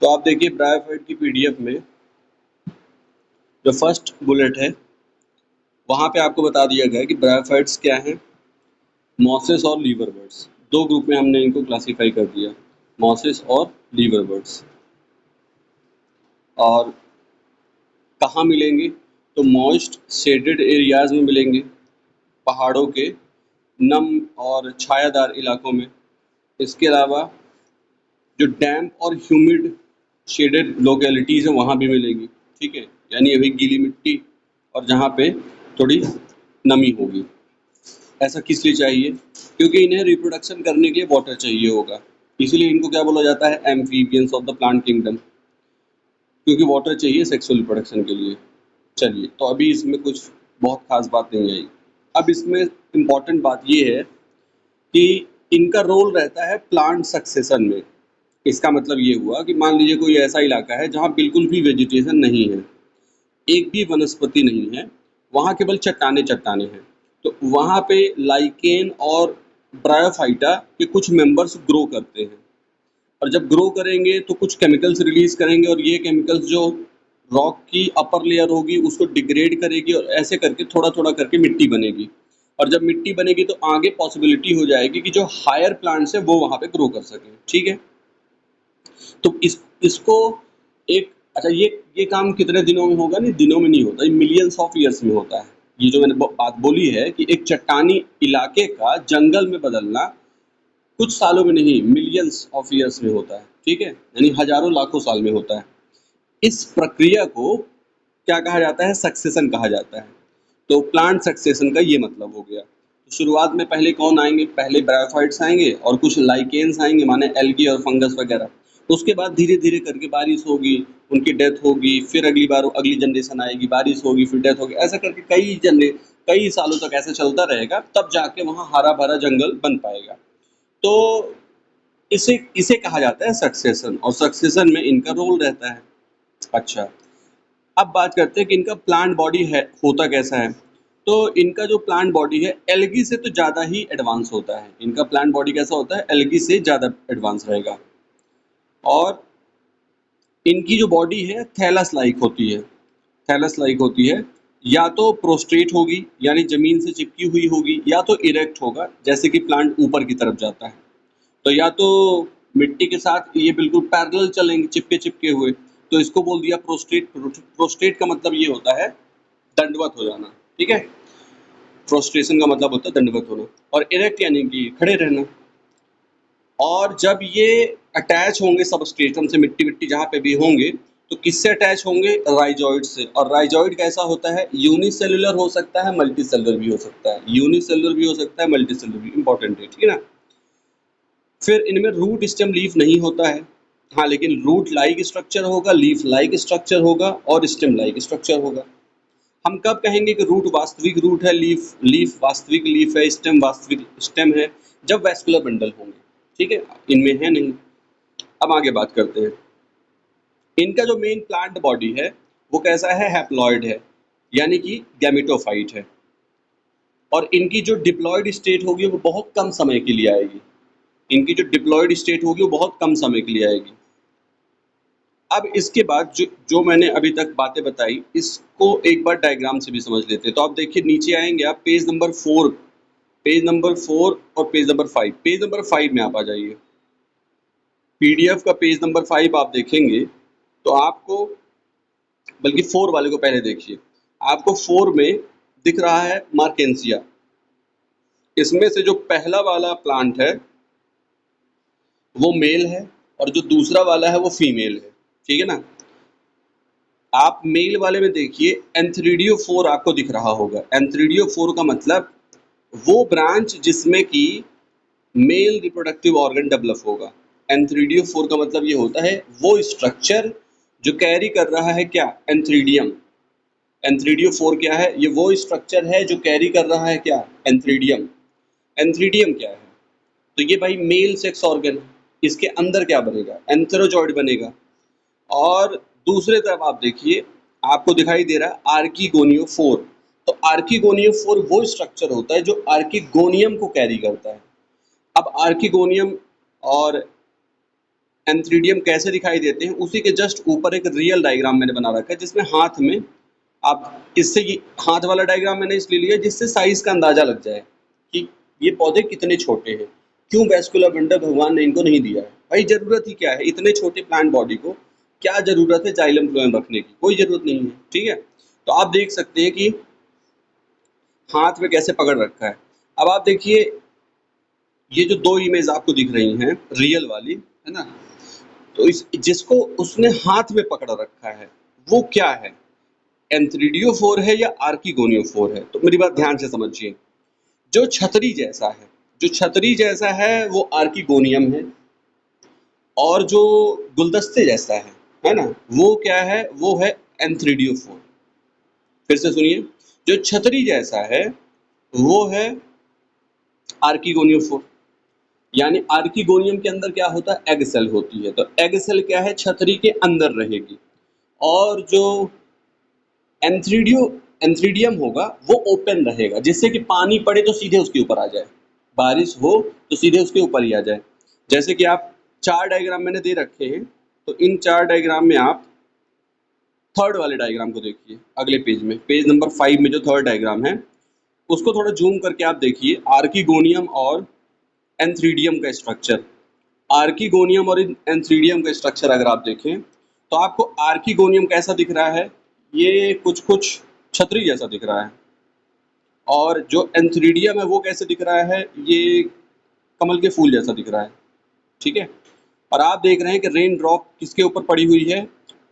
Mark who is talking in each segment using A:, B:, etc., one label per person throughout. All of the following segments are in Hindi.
A: तो आप देखिए ब्रायोफाइट की पीडीएफ में जो फर्स्ट बुलेट है वहाँ पे आपको बता दिया गया है कि ब्रायोफाइट्स क्या हैं, मॉसेस और लीवरबर्ड्स। दो ग्रुप में हमने इनको क्लासीफाई कर दिया, मॉसेस और लीवरबर्ड्स। और कहाँ मिलेंगे? तो मॉइस्ट शेडेड एरियाज में मिलेंगे, पहाड़ों के नम और छायादार इलाकों में। इसके अलावा जो डैम्प और ह्यूमिड शेडेड लोकेलिटीज़ हैं वहाँ भी मिलेगी, ठीक है, यानी अभी गीली मिट्टी और जहाँ पे थोड़ी नमी होगी। ऐसा किस लिए चाहिए? क्योंकि इन्हें रिप्रोडक्शन करने के लिए वाटर चाहिए होगा, इसीलिए इनको क्या बोला जाता है, amphibians of the plant kingdom, क्योंकि वाटर चाहिए सेक्सुअल रिप्रोडक्शन के लिए। चलिए, तो अभी इसमें कुछ बहुत खास बात नहीं आई। अब इसमें इम्पॉर्टेंट बात ये है कि इनका रोल रहता है प्लांट सक्सेशन में। इसका मतलब ये हुआ कि मान लीजिए कोई ऐसा इलाका है जहाँ बिल्कुल भी वेजिटेशन नहीं है, एक भी वनस्पति नहीं है, वहाँ केवल चट्टाने हैं, तो वहाँ पे लाइकेन और ब्रायोफाइटा के कुछ मेंबर्स ग्रो करते हैं। और जब ग्रो करेंगे तो कुछ केमिकल्स रिलीज करेंगे, और ये केमिकल्स जो रॉक की अपर लेयर होगी उसको डिग्रेड करेगी, और ऐसे करके थोड़ा थोड़ा करके मिट्टी बनेगी। और जब मिट्टी बनेगी तो आगे पॉसिबिलिटी हो जाएगी कि जो हायर प्लांट्स है वो वहाँ पे ग्रो कर सकें, ठीक है। तो इसको एक अच्छा, ये काम कितने दिनों में होगा? नहीं, दिनों में नहीं होता, ये मिलियंस ऑफ ईयर्स में होता है। ये जो मैंने बात बोली है कि एक चट्टानी इलाके का जंगल में बदलना कुछ सालों में नहीं, मिलियंस ऑफ ईयर्स में होता है, ठीक है, यानी हजारों लाखों साल में होता है। इस प्रक्रिया को क्या कहा जाता है? सक्सेशन कहा जाता है। तो प्लांट सक्सेशन का ये मतलब हो गया। तो शुरुआत में पहले कौन आएंगे? पहले ब्रायोफाइट्स आएंगे और कुछ लाइकेन्स आएंगे, माने एल्गी और फंगस वगैरह। उसके बाद धीरे धीरे करके बारिश होगी, उनकी डेथ होगी, फिर अगली बार अगली जनरेशन आएगी, बारिश होगी, फिर डेथ होगी, ऐसा करके कई सालों तक ऐसा चलता रहेगा, तब जाके वहाँ हरा भरा जंगल बन पाएगा। तो इसे इसे कहा जाता है सक्सेशन, और सक्सेशन में इनका रोल रहता है। अच्छा, अब बात करते हैं कि इनका प्लांट बॉडी है होता कैसा है। तो इनका जो प्लांट बॉडी है एल्गी से तो ज़्यादा ही एडवांस होता है। इनका प्लांट बॉडी कैसा होता है? एल्गी से ज़्यादा एडवांस रहेगा। और इनकी जो बॉडी है थैलस लाइक होती है। थैलस लाइक होती है, या तो प्रोस्ट्रेट होगी यानी ज़मीन से चिपकी हुई होगी, या तो इरेक्ट होगा जैसे कि प्लांट ऊपर की तरफ जाता है। तो या तो मिट्टी के साथ ये बिल्कुल पैरेलल चलेंगे, चिपके चिपके हुए, तो इसको बोल दिया प्रोस्ट्रेट। प्रोस्ट्रेट का मतलब ये होता है दंडवत हो जाना, ठीक है। प्रोस्ट्रेशन का मतलब होता है दंडवत होना, और इरेक्ट यानी कि खड़े रहना। और जब ये अटैच होंगे सबस्ट्रेटम से, मिट्टी मिट्टी जहाँ पे भी होंगे, तो किससे अटैच होंगे? राइजॉइड से। और राइजॉइड कैसा होता है? यूनिसेलुलर हो सकता है, मल्टीसेलुलर भी हो सकता है। यूनिसेलुलर भी हो सकता है, मल्टीसेलुलर भी, इंपॉर्टेंट है, ठीक है ना। फिर इनमें रूट स्टेम लीफ नहीं होता है, हाँ, लेकिन रूट लाइक स्ट्रक्चर होगा, लीफ लाइक स्ट्रक्चर होगा, और स्टेम लाइक स्ट्रक्चर होगा। हम कब कहेंगे कि रूट वास्तविक रूट है, लीफ वास्तविक लीफ है, स्टेम वास्तविक स्टेम है? जब वैस्कुलर बंडल होंगे, ठीक है, इनमें है नहीं। अब आगे बात करते हैं। इनका जो मेन प्लांट बॉडी है वो कैसा है? हैप्लॉइड है, यानी कि गैमेटोफाइट है। और इनकी जो डिप्लॉयड स्टेट होगी वो बहुत कम समय के लिए आएगी। इनकी जो डिप्लॉयड स्टेट होगी वो बहुत कम समय के लिए आएगी। अब इसके बाद जो मैंने अभी तक बातें बताई, इसको एक बार डायग्राम से भी समझ लेते हैं। तो आप देखिए, नीचे आएंगे आप पेज नंबर 4, पेज नंबर 4 और पेज नंबर 5। पेज नंबर 5 में आप आ जाइए। पीडीएफ का पेज नंबर 5 आप देखेंगे तो आपको, बल्कि 4 वाले को पहले देखिए, आपको 4 में दिख रहा है मार्केंसिया। इसमें से जो पहला वाला प्लांट है वो मेल है, और जो दूसरा वाला है वो फीमेल है, ठीक है ना। आप मेल वाले में देखिए, एंथ्रीडियो 4 आपको दिख रहा होगा। एंथ्रीडियो 4 का मतलब वो ब्रांच जिसमें कि मेल रिप्रोडक्टिव ऑर्गन डेवलप होगा। एंथ्रीडियो 4 का मतलब ये होता है वो स्ट्रक्चर जो कैरी कर रहा है क्या? एंथ्रीडियम। एंथ्रीडियो 4 क्या है? ये वो स्ट्रक्चर है जो कैरी कर रहा है क्या? एंथ्रीडियम। एंथ्रीडियम क्या है? तो ये भाई मेल सेक्स ऑर्गन, इसके अंदर क्या बनेगा? एंथेरोजॉइड बनेगा। और दूसरे तरफ आप देखिए, आपको दिखाई दे रहा है आर्कीगोनियो 4। तो आर्कीगोनियो 4 वो स्ट्रक्चर होता है जो आर्कीगोनियम को कैरी करता है। अब आर्कीगोनियम और एंथ्रीडियम कैसे दिखाई देते हैं, उसी के जस्ट ऊपर एक रियल डायग्राम मैंने बना रखा है, जिसमें हाथ में आप इससे ये हाथ वाला डायग्राम मैंने इसलिए लिया जिससे साइज का अंदाजा लग जाए कि ये पौधे कितने छोटे हैं। क्यों वैस्कुलर बंडल भगवान ने इनको नहीं दिया है? भाई जरूरत ही क्या है इतने छोटे प्लांट बॉडी को, क्या जरूरत है जाइलम फ्लोएम रखने की? कोई जरूरत नहीं है। ठीक है, तो आप देख सकते हैं कि हाथ में कैसे पकड़ रखा है। अब आप देखिए ये जो दो इमेज आपको दिख रही हैं रियल वाली, है ना, तो इस जिसको उसने हाथ में पकड़ रखा है वो क्या है, एंथ्रीडियोफोर है या आर्किगोनियोफोर है? तो मेरी बात ध्यान से समझिए। जो छतरी जैसा है, जो छतरी जैसा है वो आर्किगोनियम है, और जो गुलदस्ते जैसा है ना, वो क्या है, वो है एंथ्रीडियोफोर। फिर से सुनिए, जो छतरी जैसा है वो है आर्किगोनियोफोर। यानी आर्किगोनियम के अंदर क्या होता है, एग सेल होती है, तो एग सेल क्या है, छतरी के अंदर रहेगी, और जो एंथ्रीडियम होगा वो ओपन रहेगा, जिससे कि पानी पड़े तो सीधे उसके ऊपर आ जाए, बारिश हो तो सीधे उसके ऊपर ही आ जाए। जैसे कि आप चार डायग्राम मैंने दे रखे हैं, तो इन चार डायग्राम में आप थर्ड वाले डायग्राम को देखिए, अगले पेज में, पेज नंबर 5 में जो थर्ड डायग्राम है उसको थोड़ा जूम करके आप देखिए, आर्किगोनियम और एंथ्रीडियम का स्ट्रक्चर। आर्किगोनियम और एंथ्रीडियम का स्ट्रक्चर अगर आप देखें तो आपको आर्किगोनियम कैसा दिख रहा है, ये कुछ कुछ छतरी जैसा दिख रहा है, और जो एंथ्रीडियम है वो कैसे दिख रहा है, ये कमल के फूल जैसा दिख रहा है। ठीक है, और आप देख रहे हैं कि रेन ड्रॉप किसके ऊपर पड़ी हुई है,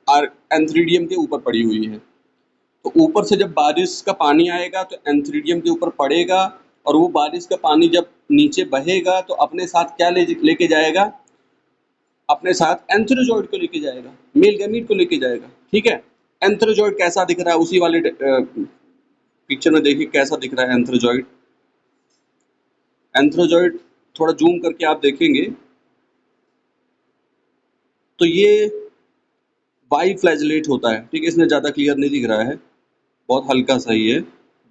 A: और एंथ्रीडियम के ऊपर पड़ी हुई है। तो ऊपर से जब बारिश का पानी आएगा तो एंथ्रीडियम के ऊपर पड़ेगा, और वो बारिश का पानी जब नीचे बहेगा तो अपने साथ क्या लेके जाएगा, अपने साथ एंथ्रोजॉइड को लेके जाएगा, मेल गैमीट को लेके जाएगा। ठीक है, एंथ्रोजॉइड कैसा दिख रहा है उसी वाले पिक्चर में देखिए कैसा दिख रहा है एंथ्रोजॉइड। एंथ्रोजॉइड थोड़ा जूम करके आप देखेंगे तो ये बाईफ्लैजिलेट होता है। ठीक है, इसमें ज़्यादा क्लियर नहीं दिख रहा है, बहुत हल्का सा ही है,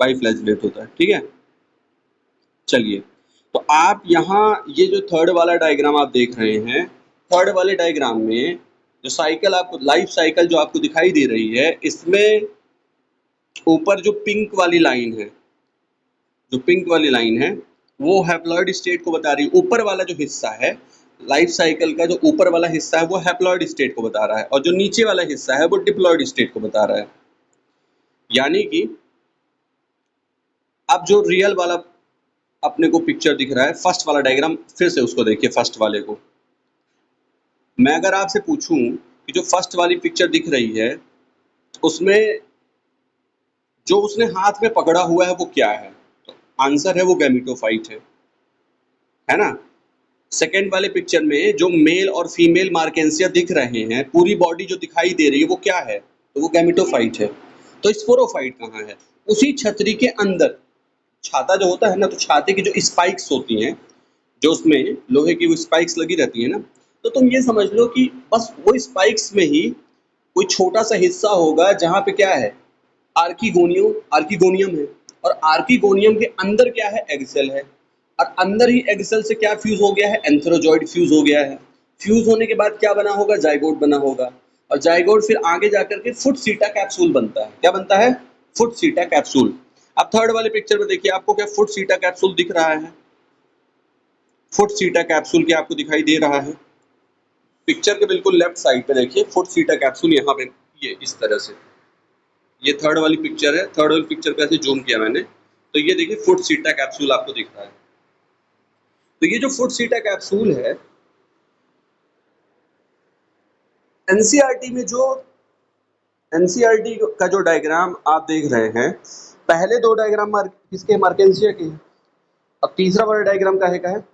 A: बाईफ्लैजिलेट होता है। ठीक है, चलिए, तो आप यहाँ ये जो थर्ड वाला डायग्राम आप देख रहे हैं, थर्ड वाले डायग्राम में जो साइकिल आपको, लाइफ साइकिल जो आपको दिखाई दे रही है, इसमें ऊपर जो पिंक वाली लाइन है, जो पिंक वाली लाइन है वो हैप्लॉइड स्टेट को बता रही है। ऊपर वाला जो हिस्सा है लाइफ साइकिल का, जो ऊपर वाला हिस्सा है वो हैप्लॉइड स्टेट को बता रहा है, और जो नीचे वाला हिस्सा है वो डिप्लॉइड स्टेट को बता रहा है। यानी कि अब जो रियल वाला अपने को पिक्चर दिख रहा है, फर्स्ट वाला डायग्राम, फिर से उसको देखिए, फर्स्ट वाले को। मैं अगर आपसे पूछूं कि जो फर्स्ट वाली पिक्चर दिख रही है उसमें जो उसने हाथ में पकड़ा हुआ है वो क्या है, तो आंसर है वो गैमेटोफाइट है ना। सेकेंड वाले पिक्चर में जो मेल और फीमेल मार्केंसिया दिख रहे हैं, पूरी बॉडी जो दिखाई दे रही है वो क्या है, तो वो गैमेटोफाइट है। तो स्पोरोफाइट कहाँ है, उसी छतरी के अंदर। छाता जो होता है ना, तो छाते की जो स्पाइक्स होती हैं, जो उसमें लोहे की वो स्पाइक्स लगी रहती है ना, तो तुम ये समझ लो कि बस वो स्पाइक्स में ही कोई छोटा सा हिस्सा होगा जहाँ पे क्या है, आर्किगोनियम है, और आर्किगोनियम के अंदर क्या है, एग सेल है, और अंदर ही एग सेल से क्या फ्यूज हो गया है, एंथ्रोजॉइड फ्यूज हो गया है। फ्यूज होने के बाद क्या बना होगा, जाइगोट बना होगा, और जाइगोट फिर आगे जाकर के फुट सीटा कैप्सूल बनता है। क्या बनता है, फुट सीटा कैप्सूल। अब थर्ड वाले पिक्चर में देखिए, आपको क्या फुट सीटा कैप्सूल दिख रहा है, फुट सीटा कैप्सूल क्या आपको दिखाई दे रहा है? पिक्चर के बिल्कुल लेफ्ट साइड पे देखिए, फुट सीटा कैप्सूल यहाँ पे, ये इस तरह से, ये थर्ड वाली पिक्चर है। थर्ड वाली पिक्चर पे ऐसे जूम किया मैंने, तो ये देखिए फुट सीटा कैप्सूल आपको दिख रहा है। तो ये जो फुट सीटा कैप्सूल है, एनसीईआरटी में जो एनसीईआरटी का जो डायग्राम आप देख रहे हैं, पहले दो डायग्राम किसके, मार्केंसिया के हैं, अब तीसरा वाला डायग्राम काहे का है?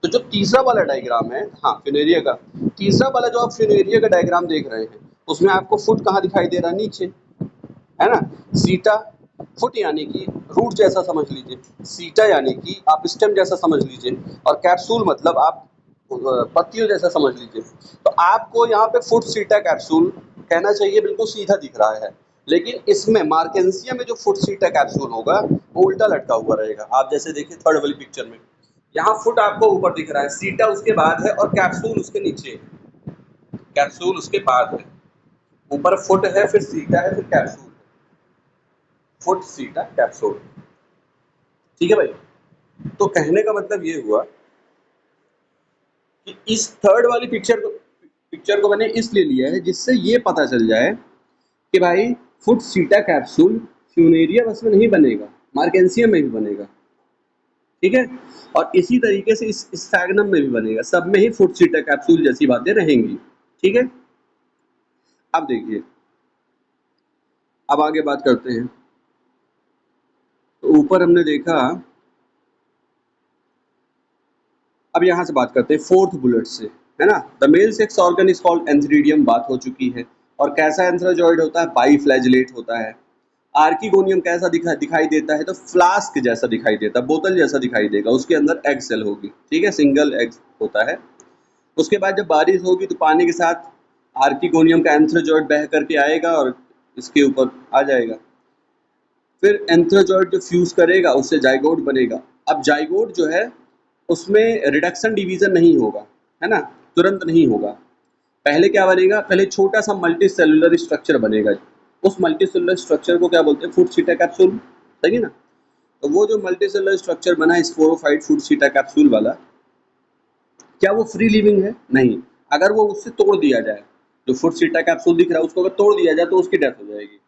A: तो जो तीसरा वाला डायग्राम है, हाँ फिनेरिया का, तीसरा वाला जो आप फिनेरिया का डायग्राम देख रहे हैं उसमें आपको फुट कहाँ दिखाई दे रहा है, नीचे, है ना। सीटा, फुट यानी कि रूट जैसा समझ लीजिए, सीटा यानी कि आप स्टेम जैसा समझ लीजिए, और कैप्सूल मतलब आप पत्तियों जैसा समझ लीजिए। तो आपको यहाँ पे फुट सीटा कैप्सूल कहना चाहिए, बिल्कुल सीधा दिख रहा है, लेकिन इसमें मार्केंसिया में जो फुट सीटा कैप्सूल होगा वो उल्टा लटका हुआ रहेगा। आप जैसे देखिए थर्ड वाली पिक्चर में, यहाँ फुट आपको ऊपर दिख रहा है, सीटा उसके बाद है और कैप्सूल उसके नीचे है। कैप्सूल उसके बाद है, ऊपर फुट है, फिर सीटा है, फिर कैप्सूल है। फुट, सीटा, कैप्सूल। ठीक है भाई। तो कहने का मतलब ये हुआ कि इस थर्ड वाली पिक्चर को मैंने इसलिए लिया है जिससे ये पता चल जाए कि भाई फुट, सीटा, कैप्सूल फ्यूनेरिया बस में नहीं बनेगा, मार्केंसियम में भी बनेगा। ठीक है। और इसी तरीके से इस स्फैग्नम में भी बनेगा, सब में ही फुट, सीटा, कैप्सूल जैसी बातें रहेंगी। ठीक है। अब देखिए, अब आगे बात करते हैं। तो ऊपर हमने देखा, अब यहाँ से बात करते हैं फोर्थ बुलेट से, है ना। The male sex organ is called antheridium, बात हो चुकी है। और कैसा एंथ्रोजॉइड होता है, बाईफ्लैजिलेट होता है। आर्किगोनियम कैसा दिखाई देता है, तो फ्लास्क जैसा दिखाई देता है, बोतल जैसा दिखाई देगा, उसके अंदर एग सेल होगी। ठीक है, सिंगल एग होता है। उसके बाद जब बारिश होगी तो पानी के साथ आर्किगोनियम का एंथ्रोजॉइड बह करके आएगा और इसके ऊपर आ जाएगा। फिर एंथ्रोजॉइड जो फ्यूज करेगा उससे जाइगोट बनेगा। अब जाइगोट जो है उसमें रिडक्शन डिवीजन नहीं होगा, है ना, तुरंत नहीं होगा। पहले क्या बनेगा, पहले छोटा सा मल्टी सेलुलर स्ट्रक्चर बनेगा। उस मल्टी सेलुलर स्ट्रक्चर को क्या बोलते हैं, फुट, सीटा, कैप्सूल। सही है ना। तो वो जो मल्टी सेलुलर स्ट्रक्चर बना है स्पोरोफाइट फुट, सीटा, कैप्सूल वाला, क्या वो फ्री लिविंग है? नहीं। अगर वो उससे तोड़ दिया जाए, जो फुट, सीटा, कैप्सूल दिख रहा है उसको अगर तोड़ दिया जाए तो उसकी डेथ हो जाएगी।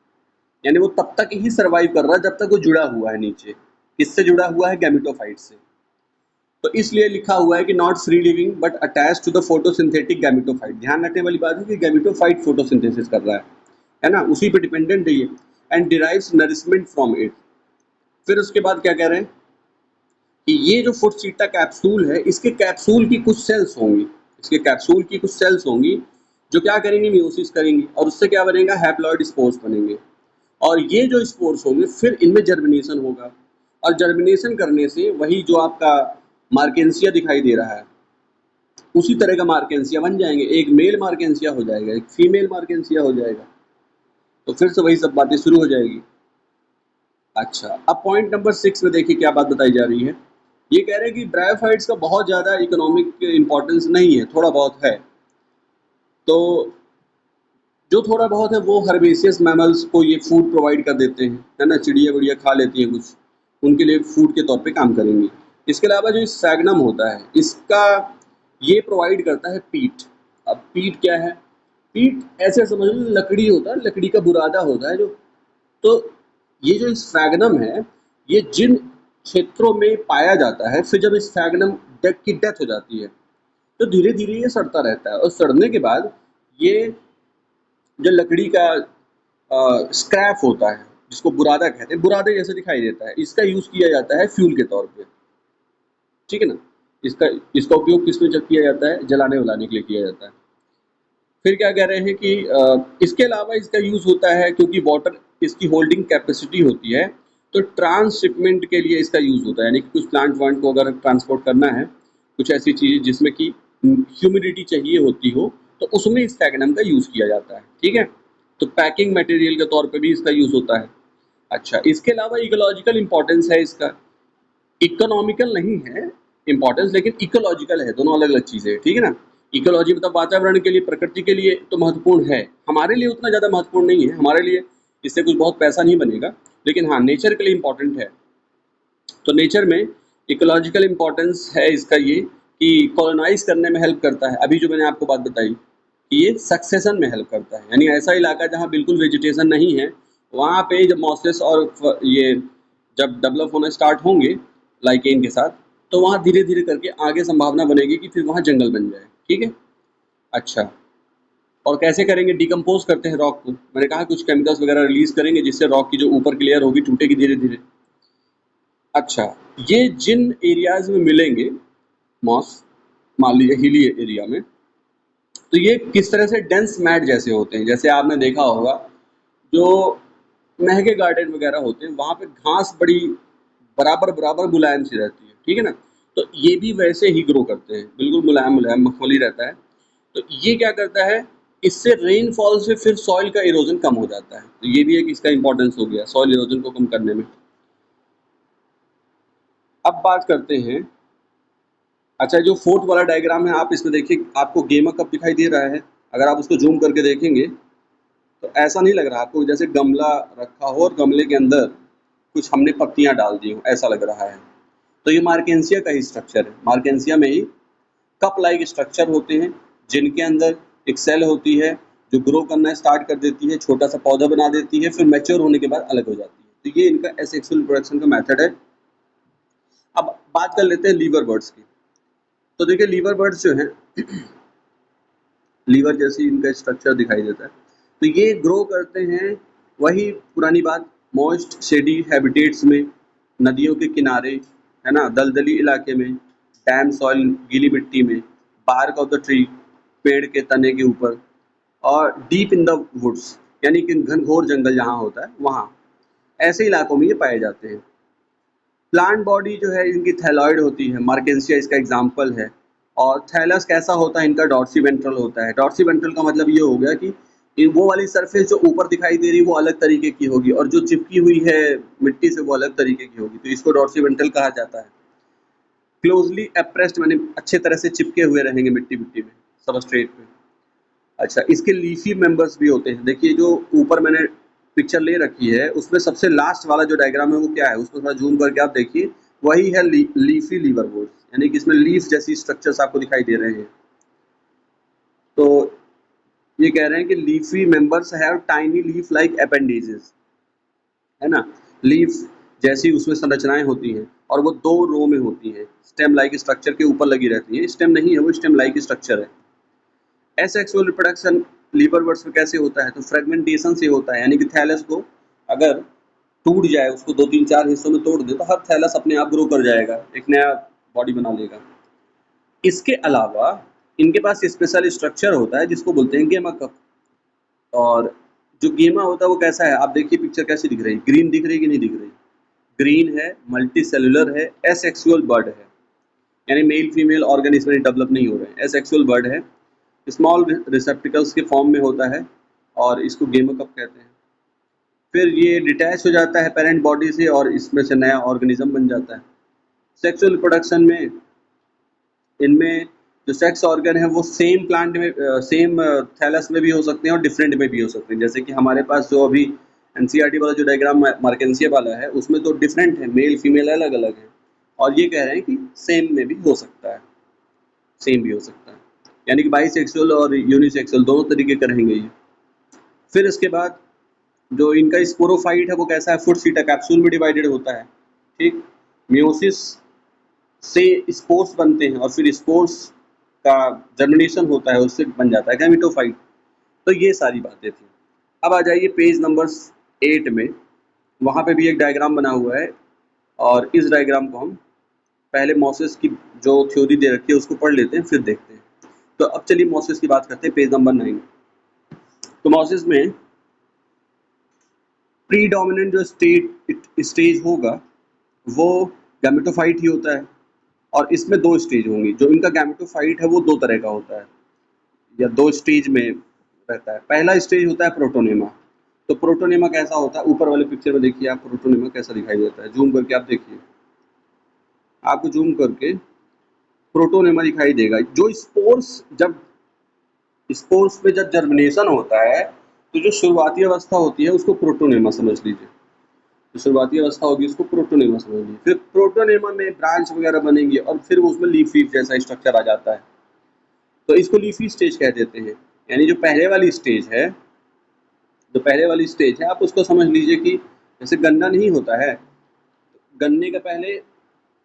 A: यानी वो तब तक ही सर्वाइव कर रहा है जब तक वो जुड़ा हुआ है नीचे। किससे जुड़ा हुआ है? गैमेटोफाइट से। तो इसलिए लिखा हुआ है कि not free living but attach to the photosynthetic gametophyte. ध्यान रखने वाली बात है कि गैमेटोफाइट फोटोसिंथेसिस कर रहा है ना, उसी पे डिपेंडेंट है ये। And derives nourishment from it. फिर उसके बाद क्या कह रहे हैं कि ये जो फुट, सीटा, कैप्सूल है, इसके कैप्सूल की कुछ सेल्स होंगी, इसके कैप्सूल की कुछ सेल्स होंगी जो क्या करेंगी, मियोसिस करेंगी, और उससे क्या बनेगा, हैप्लॉइड स्पोर्स बनेंगे। और ये जो स्पोर्स होंगे फिर इनमें जर्मिनेशन होगा, और जर्मिनेशन करने से वही जो आपका मार्केंसिया दिखाई दे रहा है उसी तरह का मार्केंसिया बन जाएंगे। एक मेल मार्केंसिया हो जाएगा, एक फीमेल मार्केंसिया हो जाएगा। तो फिर से वही सब बातें शुरू हो जाएगी। अच्छा, अब पॉइंट नंबर 6 में देखिए क्या बात बताई जा रही है। ये कह रहे हैं कि ब्रायोफाइट्स का बहुत ज़्यादा इकोनॉमिक इम्पोर्टेंस नहीं है, थोड़ा बहुत है। तो जो थोड़ा बहुत है वो हर्बेसियस मैमल्स को ये फूड प्रोवाइड कर देते हैं, है ना, चिड़िया विड़िया खा लेती हैं कुछ, उनके लिए फूड के तौर पे काम करेंगे। इसके अलावा जो स्फैग्नम होता है इसका, ये प्रोवाइड करता है पीट। अब पीट क्या है? पीट ऐसे समझ लो लकड़ी होता है, लकड़ी का बुरादा होता है जो। तो ये जो स्फैग्नम है, ये जिन क्षेत्रों में पाया जाता है, फिर जब स्फैग्नम की डेथ हो जाती है तो धीरे धीरे ये सड़ता रहता है, और सड़ने के बाद ये जो लकड़ी का स्क्रैप होता है जिसको बुरादा कहते हैं, बुरादे जैसे दिखाई देता है, इसका यूज़ किया जाता है फ्यूल के तौर पे। ठीक है ना। इसका इसका उपयोग किस में जब किया जाता है, जलाने वलाने के लिए किया जाता है। फिर क्या कह रहे हैं कि इसके अलावा इसका यूज़ होता है क्योंकि वाटर इसकी होल्डिंग कैपेसिटी होती है, तो ट्रांसशिपमेंट के लिए इसका यूज़ होता है। यानी कि कुछ प्लांट वांट को अगर ट्रांसपोर्ट करना है, कुछ ऐसी चीज़ें जिसमें कि ह्यूमिडिटी चाहिए होती हो, तो उसमें स्फैग्नम का यूज़ किया जाता है। ठीक है। तो पैकिंग मटेरियल के तौर पे भी इसका यूज़ होता है। अच्छा, इसके अलावा इकोलॉजिकल इम्पोर्टेंस है इसका। इकोनॉमिकल नहीं है इम्पोर्टेंस, लेकिन इकोलॉजिकल है, दोनों अलग अलग चीज़ें हैं। ठीक है ना। इकोलॉजी मतलब वातावरण के लिए, प्रकृति के लिए तो महत्वपूर्ण है, हमारे लिए उतना ज़्यादा महत्वपूर्ण नहीं है। हमारे लिए इससे कुछ बहुत पैसा नहीं बनेगा, लेकिन हाँ नेचर के लिए इम्पोर्टेंट है। तो नेचर में इकोलॉजिकल इम्पोर्टेंस है इसका ये कि कॉलोनाइज करने में हेल्प करता है। अभी जो मैंने आपको बात बताई कि ये सक्सेशन में हेल्प करता है, यानी ऐसा इलाका जहाँ बिल्कुल वेजिटेशन नहीं है, वहाँ पे जब मॉसेस और ये जब डेवलप होना स्टार्ट होंगे लाइकेन के साथ, तो वहाँ धीरे धीरे करके आगे संभावना बनेगी कि फिर वहाँ जंगल बन जाए। ठीक है। अच्छा, और कैसे करेंगे? डिकम्पोज करते हैं रॉक को, मैंने कहा कुछ केमिकल्स वगैरह रिलीज करेंगे जिससे रॉक की जो ऊपर की लेयर होगी टूटेगी धीरे धीरे। अच्छा, ये जिन एरियाज में मिलेंगे मॉस, मान लीजिए हिली एरिया में, तो ये किस तरह से डेंस मैट जैसे होते हैं। जैसे आपने देखा होगा जो महंगे गार्डन वगैरह होते हैं वहाँ पे घास बड़ी बराबर बराबर मुलायम सी रहती है। ठीक है ना। तो ये भी वैसे ही ग्रो करते हैं, बिल्कुल मुलायम मुलायम मखमली रहता है। तो ये क्या करता है, इससे रेनफॉल से फिर सॉइल का इरोजन कम हो जाता है। तो ये भी एक इसका इंपॉर्टेंस हो गया सॉइल इरोजन को कम करने में। अब बात करते हैं अच्छा, जो फोर्थ वाला डायग्राम है, आप इसमें देखिए, आपको गेमा कप दिखाई दे रहा है। अगर आप उसको जूम करके देखेंगे तो ऐसा नहीं लग रहा आपको जैसे गमला रखा हो और गमले के अंदर कुछ हमने पत्तियां डाल दी हो, ऐसा लग रहा है। तो ये मार्केंसिया का ही स्ट्रक्चर है। मार्केंसिया में ही कप लाइक स्ट्रक्चर होते हैं, जिनके अंदर एक सेल होती है जो ग्रो करना स्टार्ट कर देती है, छोटा सा पौधा बना देती है, फिर मैच्योर होने के बाद अलग हो जाती है। तो ये इनका एसेक्सुअल रिप्रोडक्शन का मेथड है। अब बात कर लेते हैं लीवर बर्ड्स की। तो देखिए, लीवर बर्ड्स जो हैं लीवर जैसी इनका स्ट्रक्चर दिखाई देता है। तो ये ग्रो करते हैं, वही पुरानी बात, मॉइस्ट शेडी हैबिटेट्स में, नदियों के किनारे, है ना, दलदली इलाके में, डैम सॉइल, गीली मिट्टी में, बार्क ऑफ द ट्री, पेड़ के तने के ऊपर, और डीप इन द वुड्स, यानी कि घनघोर जंगल जहाँ होता है वहाँ, ऐसे इलाकों में ये पाए जाते हैं। प्लांट बॉडी जो है इनकी थैलॉइड होती है, मार्केंसिया इसका एग्जाम्पल है। और थैलस कैसा होता है इनका, डॉर्सी वेंट्रल होता है। डॉर्सी वेंट्रल का मतलब ये हो गया कि वो वाली सरफेस जो ऊपर दिखाई दे रही है वो अलग तरीके की होगी, और जो चिपकी हुई है मिट्टी से वो अलग तरीके की होगी, तो इसको डॉर्सी वेंट्रल कहा जाता है। क्लोजली एप्रेस्ड माने अच्छे तरह से चिपके हुए रहेंगे मिट्टी मिट्टी में, सबस्ट्रेट पे। अच्छा, इसके लीफी मेंबर्स भी होते हैं। देखिए, जो ऊपर मैंने पिक्चर ले रखी है उसमें सबसे लास्ट वाला जो डायग्राम है वो क्या है, उसको थोड़ा जूम करके आप देखिए, वही है लीफी लीवर बोर्ड, यानी कि इसमें लीफ जैसी स्ट्रक्चर्स आपको दिखाई दे रहे हैं। तो ये कह रहे हैं कि leafy members have tiny leaf like appendages, है ना, लीफ जैसी उसमें संरचनाएं होती हैं, और वो 2 रो में होती हैं, स्टेम लाइक स्ट्रक्चर के ऊपर लगी रहती है। स्टेम नहीं है, वो स्टेम लाइक स्ट्रक्चर है। एसेक्सुअल रिप्रोडक्शन लीवर बर्ड्स में कैसे होता है, तो फ्रेगमेंटेशन से होता है, यानी कि थैलस को अगर टूट जाए, उसको 2-3-4 हिस्सों में तोड़ दे, तो हर थैलस अपने आप ग्रो कर जाएगा, एक नया बॉडी बना लेगा। इसके अलावा इनके पास स्पेशल स्ट्रक्चर होता है जिसको बोलते हैं गेमा कप। और जो गेमा होता है वो कैसा है, आप देखिए पिक्चर कैसी दिख रही है, ग्रीन दिख रही है कि नहीं दिख रही, ग्रीन है, मल्टी सेलुलर है, एसेक्सुअल बर्ड है, यानी मेल फीमेल ऑर्गन इसमें डेवलप नहीं हो रहे हैं, एसेक्सुअल बर्ड है, स्मॉल रिसेप्टिकल्स के फॉर्म में होता है, और इसको गेमा कप कहते हैं। फिर ये डिटैच हो जाता है पेरेंट बॉडी से और इसमें से नया ऑर्गेनिज्म बन जाता है। सेक्सुअल रिप्रोडक्शन में इनमें जो सेक्स ऑर्गन है वो सेम प्लांट में, सेम थैलस में भी हो सकते हैं और डिफरेंट में भी हो सकते हैं। जैसे कि हमारे पास जो अभी एनसीईआरटी वाला जो डायग्राम मार्केंसिया वाला है उसमें तो डिफरेंट है, मेल फीमेल अलग अलग है, और ये कह रहे हैं कि सेम में भी हो सकता है, सेम भी हो सकता है, यानी कि बाईसेक्सुअल और यूनिसेक्सुअल दोनों तरीके का रहेंगे ये। फिर इसके बाद जो इनका स्पोरोफाइट है वो कैसा है, फुट सीटा कैप्सूल में डिवाइडेड होता है, ठीक। मियोसिस से स्पोर्स बनते हैं और फिर स्पोर्स का जर्मिनेशन होता है, उससे बन जाता है गैमेटोफाइट। तो ये सारी बातें थी। अब आ जाइए पेज नंबर 8 में, वहाँ पे भी एक डायग्राम बना हुआ है, और इस डायग्राम को हम पहले मॉसेस की जो थ्योरी दे रखी है उसको पढ़ लेते हैं, फिर देखते हैं। तो अब चलिए मॉसेस की बात करते हैं, पेज नंबर 9। तो मॉसेस में प्रीडोमिनेंट जो स्टेज होगा वो गैमेटोफाइट ही होता है, और इसमें 2 स्टेज होंगी। जो इनका गैमेटोफाइट है वो 2 तरह का होता है, या 2 स्टेज में रहता है। पहला स्टेज होता है प्रोटोनेमा। तो प्रोटोनेमा कैसा होता है, ऊपर वाले पिक्चर में देखिए आप प्रोटोनेमा कैसा दिखाई देता है, जूम करके आप देखिए, आपको जूम करके प्रोटोनेमा दिखाई देगा। जो स्पोर्स में जब जर्मिनेशन होता है तो जो शुरुआती अवस्था होती है उसको प्रोटोनेमा समझ लीजिए, जो शुरुआती अवस्था होगी उसको प्रोटोनेमा समझ लीजिए। फिर प्रोटोनेमा में ब्रांच वगैरह बनेंगी और फिर उसमें लीफ जैसा स्ट्रक्चर आ जाता है, तो इसको लीफी स्टेज कह देते हैं। यानी जो पहले वाली स्टेज है, आप उसको समझ लीजिए कि जैसे गन्ना नहीं होता है, गन्ने का पहले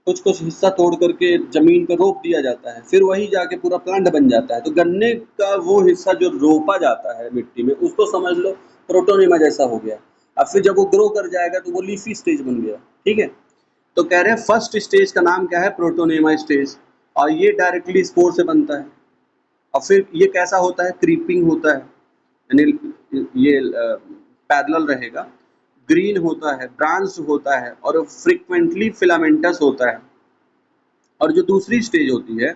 A: कुछ कुछ हिस्सा तोड़ करके जमीन पर रोप दिया जाता है, फिर वही जाके पूरा प्लांट बन जाता है। तो गन्ने का वो हिस्सा जो रोपा जाता है मिट्टी में, उसको समझ लो प्रोटोनेमा जैसा हो गया। अब फिर जब वो ग्रो कर जाएगा तो वो लीफी स्टेज बन गया, ठीक है। तो कह रहे हैं फर्स्ट स्टेज का नाम क्या है, प्रोटोनेमा स्टेज, और ये डायरेक्टली स्पोर से बनता है। और फिर ये कैसा होता है, क्रीपिंग होता है, यानी ये पैरेलल रहेगा, ग्रीन होता है, ब्रांच होता है, और फ्रीक्वेंटली फिलामेंटस होता है। और जो दूसरी स्टेज होती है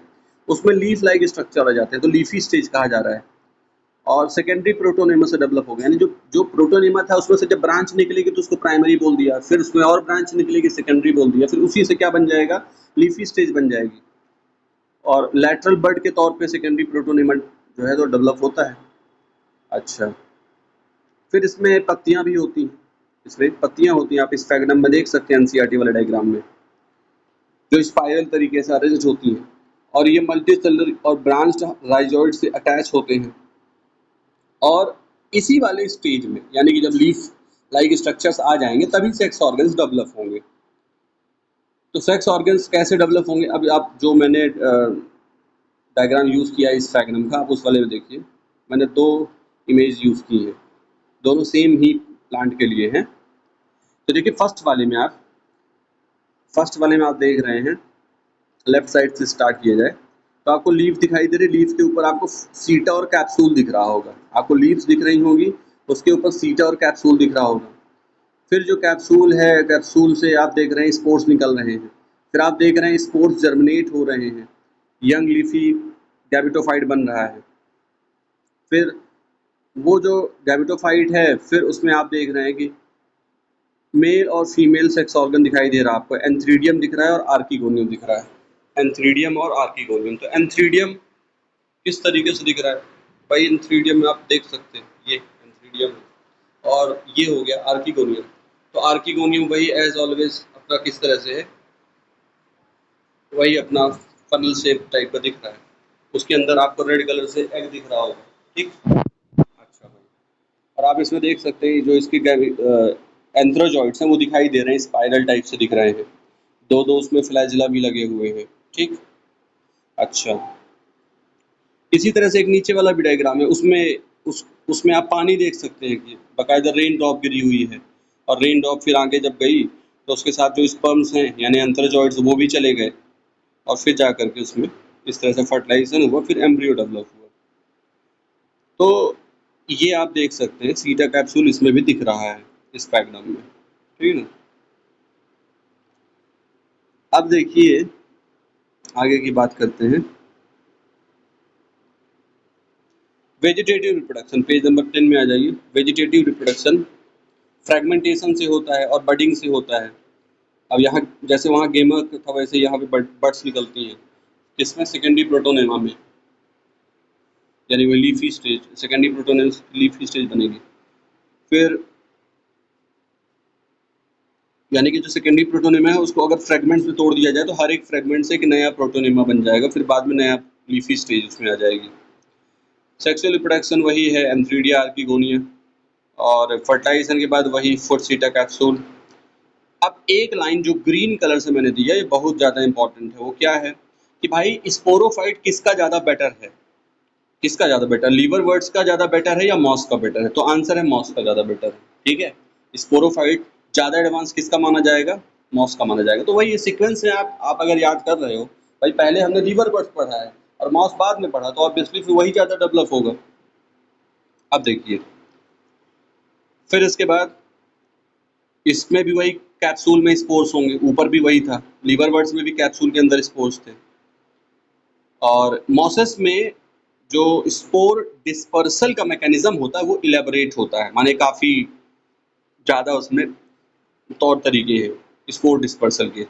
A: उसमें लीफ लाइक स्ट्रक्चर आ जाते हैं, तो लीफी स्टेज कहा जा रहा है। और सेकेंडरी प्रोटोनेमा से डेवलप हो गया, यानी जो प्रोटोनेमा था उसमें से जब ब्रांच निकलेगी तो उसको प्राइमरी बोल दिया, फिर उसमें और ब्रांच निकलेगी सेकेंडरी बोल दिया, फिर उसी से क्या बन जाएगा, लीफी स्टेज बन जाएगी। और लैटरल बड के तौर पे सेकेंडरी प्रोटोनेमा जो है तो डेवलप होता है। अच्छा, फिर इसमें पत्तियां भी होती हैं, इसमें पत्तियां होती हैं, आप इस फ्रेगनम में देख सकते हैं एनसीईआरटी वाले डायग्राम में, जो स्पाइरल तरीके से अरेंज होती हैं और ये मल्टी सेलुलर और ब्रांच्ड राइजोइड से अटैच होते हैं। और इसी वाले स्टेज में यानी कि जब लीफ लाइक स्ट्रक्चर्स आ जाएंगे तभी सेक्स ऑर्गन्स डेवलप होंगे। तो सेक्स ऑर्गन्स कैसे डेवलप होंगे, अब आप जो मैंने डायग्राम यूज़ किया है इस फ्रेगनम का, आप उस वाले में देखिए, मैंने 2 इमेज यूज़ की हैं, दोनों सेम ही प्लांट के लिए हैं। तो देखिए फर्स्ट वाले में आप देख रहे हैं, लेफ्ट साइड से स्टार्ट किया जाए तो आपको लीफ दिखाई दे रही है, लीफ के ऊपर आपको सीटा और कैप्सूल दिख रहा होगा, आपको लीव्स दिख रही होंगी, उसके ऊपर सीटा और कैप्सूल दिख रहा होगा। फिर जो कैप्सूल है, कैप्सूल से आप देख रहे हैं स्पोर्स निकल रहे हैं, फिर आप देख रहे हैं स्पोर्स जर्मिनेट हो रहे हैं, यंग लीफी गैमेटोफाइट बन रहा है। फिर वो जो गैमेटोफाइट है, फिर उसमें आप देख रहे हैं कि मेल और फीमेल सेक्स ऑर्गन दिखाई दे रहा है आपको, एंथ्रीडियम दिख रहा है और आर्किगोनियम दिख रहा है, एंथ्रीडियम और आर्किगोनियम। तो एंथ्रीडियम किस तरीके से दिख रहा है भाई, एंथ्रीडियम में आप देख सकते हैं, ये एंथ्रीडियम और ये हो गया आर्किगोनियम। तो आर्किगोनियम वही एज ऑलवेज अपना किस तरह से है, वही अपना फनल शेप टाइप का दिख रहा है, उसके अंदर आपको रेड कलर से एग दिख रहा होगा, ठीक। अच्छा भाई, और आप इसमें देख सकते हैं जो इसके एंथ्रोजॉइड्स हैं वो दिखाई दे रहे हैं, स्पाइरल टाइप से दिख रहे हैं, 2-2 उसमें फ्लैजिला भी लगे हुए हैं, ठीक। अच्छा, इसी तरह से एक नीचे वाला भी डायग्राम है, उसमें आप पानी देख सकते हैं कि बाकायदा रेन ड्रॉप गिरी हुई है, और रेन ड्रॉप फिर आगे जब गई तो उसके साथ जो स्पर्म्स हैं यानी एंथ्रोजॉइड्स वो भी चले गए, और फिर जा करके उसमें इस तरह से फर्टिलाइजेशन हुआ, फिर एम्ब्रियो डेवलप हुआ। तो ये आप देख सकते हैं सीटा कैप्सूल इसमें भी दिख रहा है इस फ्रेगनम में, ठीक है ना। अब देखिए आगे की बात करते हैं, वेजिटेटिव रिप्रोडक्शन, पेज नंबर 10 में आ जाइए। वेजिटेटिव रिप्रोडक्शन फ्रेगमेंटेशन से होता है और बडिंग से होता है। अब यहाँ जैसे वहाँ गेमर था वैसे यहाँ पे बड्स निकलती हैं, किसमें, सेकेंडरी प्रोटोनेमा में, यानी वो leafy stage, secondary protonema leafy stage बनेगी। फिर यानी कि जो सेकेंडरी प्रोटोनेमा है उसको अगर फ्रेगमेंट्स में तोड़ दिया जाए तो हर एक फ्रेगमेंट से एक नया प्रोटोनेमा बन जाएगा, फिर बाद में नया लीफी स्टेज उसमें आ जाएगी। सेक्सुअल रिप्रोडक्शन वही है एंथ्रीडिया आर्किगोनिया, और फर्टिलाइजेशन के बाद वही फोर्सिटा कैप्सूल। अब एक लाइन जो ग्रीन कलर से मैंने दिया ये बहुत ज़्यादा इंपॉर्टेंट है, वो क्या है कि भाई स्पोरोफाइट किसका ज़्यादा बेटर है, किसका ज़्यादा बेटर, लीवर वर्ड्स का ज़्यादा बेटर है या मॉस का बेटर है, तो आंसर है मॉस का ज़्यादा बेटर है, ठीक है। स्पोरोफाइट ज़्यादा एडवांस किसका माना जाएगा, मॉस का माना जाएगा। तो वही ये सीक्वेंस है, आप अगर याद कर रहे हो भाई, पहले हमने लीवर वर्ड्स पढ़ा है और मॉस बाद में पढ़ा, तो ऑब्वियसली फिर वही ज़्यादा डेवलप होगा। अब देखिए फिर इसके बाद इसमें भी वही कैप्सूल में स्पोर्स होंगे, ऊपर भी वही था, लीवर वर्ड्स में भी कैप्सूल के अंदर स्पोर्स थे, और मॉसेस में जो स्पोर डिस्पर्सल का मैकेनिज्म होता है वो इलेबोरेट होता है, माने काफ़ी ज़्यादा उसमें तौर तरीके हैं स्पोर डिस्पर्सल के,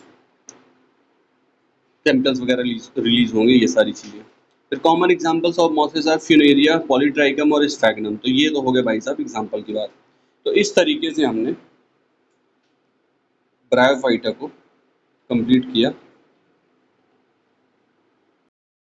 A: केमिकल्स वगैरह रिलीज होंगे, ये सारी चीज़ें। फिर common examples of mosses are Funaria, Polytrichum और स्फैग्नम। तो ये तो हो गए भाई साहब एग्जांपल की बात। तो इस तरीके से हमने ब्रायोफाइटा को कंप्लीट किया।